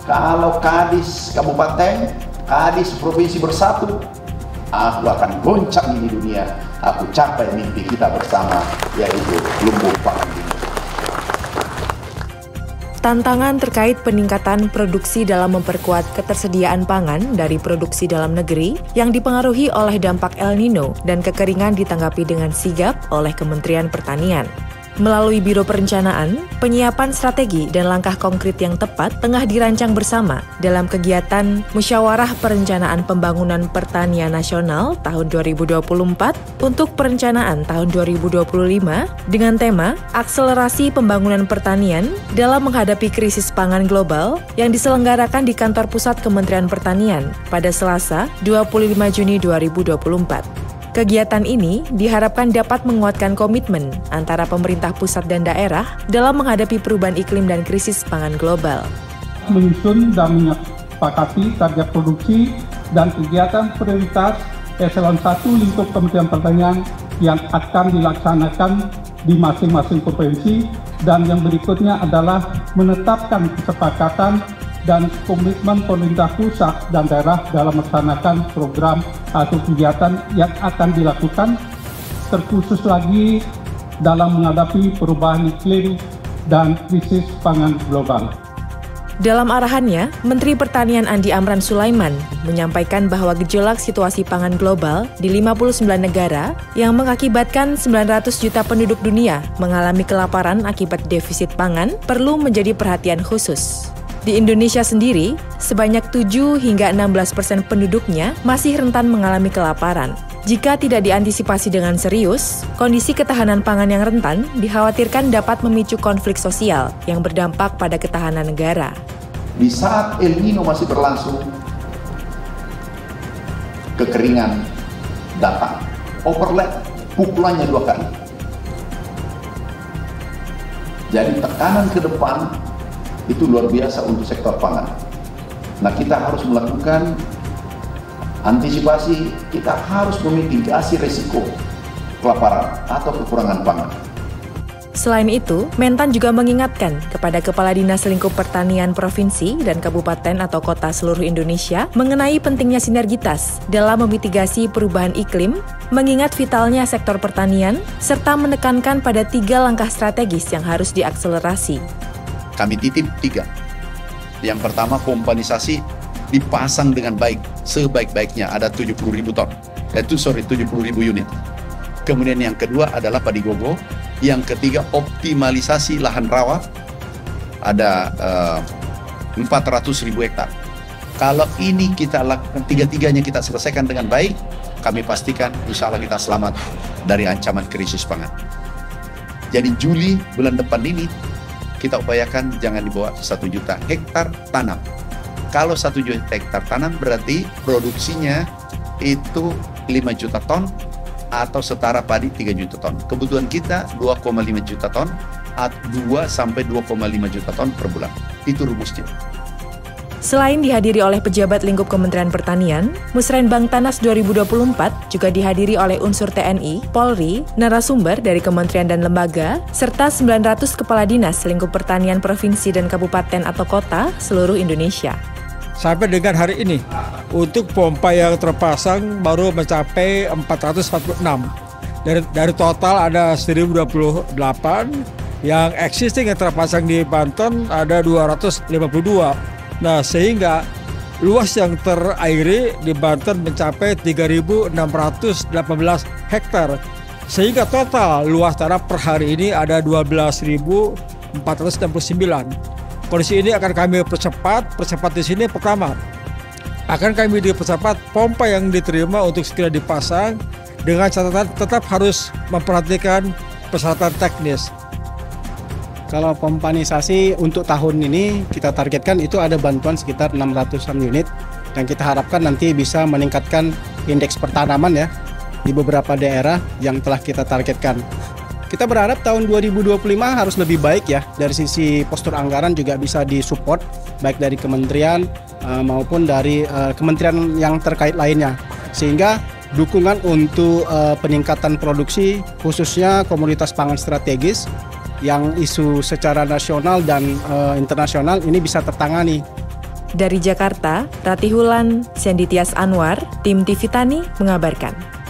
Kalau Kadis Kabupaten, Kadis Provinsi bersatu, aku akan goncang ini dunia. Aku capai mimpi kita bersama, yaitu lumbung pangan dunia. Tantangan terkait peningkatan produksi dalam memperkuat ketersediaan pangan dari produksi dalam negeri yang dipengaruhi oleh dampak El Nino dan kekeringan ditanggapi dengan sigap oleh Kementerian Pertanian. Melalui Biro Perencanaan, penyiapan strategi dan langkah konkret yang tepat tengah dirancang bersama dalam kegiatan Musyawarah Perencanaan Pembangunan Pertanian Nasional tahun 2024 untuk perencanaan tahun 2025 dengan tema Akselerasi Pembangunan Pertanian dalam menghadapi krisis pangan global yang diselenggarakan di Kantor Pusat Kementerian Pertanian pada Selasa 25 Juni 2024. Kegiatan ini diharapkan dapat menguatkan komitmen antara pemerintah pusat dan daerah dalam menghadapi perubahan iklim dan krisis pangan global. Menyusun dan menyepakati target produksi dan kegiatan prioritas eselon 1 lingkup Kementerian Pertanian yang akan dilaksanakan di masing-masing provinsi, dan yang berikutnya adalah menetapkan kesepakatan dan komitmen pemerintah pusat dan daerah dalam melaksanakan program atau kegiatan yang akan dilakukan, terkhusus lagi dalam menghadapi perubahan iklim dan krisis pangan global. Dalam arahannya, Menteri Pertanian Andi Amran Sulaiman menyampaikan bahwa gejolak situasi pangan global di 59 negara yang mengakibatkan 900 juta penduduk dunia mengalami kelaparan akibat defisit pangan perlu menjadi perhatian khusus. Di Indonesia sendiri, sebanyak 7 hingga 16% penduduknya masih rentan mengalami kelaparan. Jika tidak diantisipasi dengan serius, kondisi ketahanan pangan yang rentan dikhawatirkan dapat memicu konflik sosial yang berdampak pada ketahanan negara. Di saat El Nino masih berlangsung, kekeringan datang. Overlap, pukulannya 2 kali. Jadi tekanan ke depan itu luar biasa untuk sektor pangan. Nah, kita harus melakukan antisipasi, kita harus memitigasi risiko kelaparan atau kekurangan pangan. Selain itu, Mentan juga mengingatkan kepada Kepala Dinas Lingkup Pertanian Provinsi dan Kabupaten atau Kota seluruh Indonesia mengenai pentingnya sinergitas dalam memitigasi perubahan iklim, mengingat vitalnya sektor pertanian, serta menekankan pada 3 langkah strategis yang harus diakselerasi. Kami titip 3. Yang pertama, pompanisasi dipasang dengan baik, sebaik-baiknya, ada 70.000 ton. 70.000 unit. Kemudian yang kedua adalah padi gogo. Yang ketiga, optimalisasi lahan rawa, ada 400.000 hektar. Kalau ini kita lakukan, 3-tiganya kita selesaikan dengan baik, kami pastikan insya Allah kita selamat dari ancaman krisis pangan. Jadi Juli bulan depan ini, kita upayakan jangan di bawah 1 juta hektar tanam. Kalau 1 juta hektar tanam berarti produksinya itu 5 juta ton atau setara padi 3 juta ton. Kebutuhan kita 2,5 juta ton atau 2 sampai 2,5 juta ton per bulan. Itu rumusnya. Selain dihadiri oleh pejabat lingkup Kementerian Pertanian, Musrenbang Tanas 2024 juga dihadiri oleh unsur TNI, Polri, narasumber dari kementerian dan lembaga, serta 900 kepala dinas lingkup pertanian provinsi dan kabupaten atau kota seluruh Indonesia. Sampai dengan hari ini, untuk pompa yang terpasang baru mencapai 446. Dari total ada 1028, yang existing yang terpasang di Banten ada 252. Nah, sehingga luas yang terairi di Banten mencapai 3.618 hektar. Sehingga total luas tanah per hari ini ada 12.469. Kondisi ini akan kami percepat di sini. Pertama, akan kami dipercepat pompa yang diterima untuk segera dipasang dengan catatan tetap harus memperhatikan persyaratan teknis. Kalau pompanisasi untuk tahun ini kita targetkan itu ada bantuan sekitar 600-an unit dan kita harapkan nanti bisa meningkatkan indeks pertanaman ya di beberapa daerah yang telah kita targetkan. Kita berharap tahun 2025 harus lebih baik ya, dari sisi postur anggaran juga bisa disupport baik dari kementerian maupun dari kementerian yang terkait lainnya, sehingga dukungan untuk peningkatan produksi khususnya komoditas pangan strategis yang isu secara nasional dan internasional ini bisa tertangani. Dari Jakarta, Rati Hulan, Sendi Tias Anwar, Tim TV Tani mengabarkan.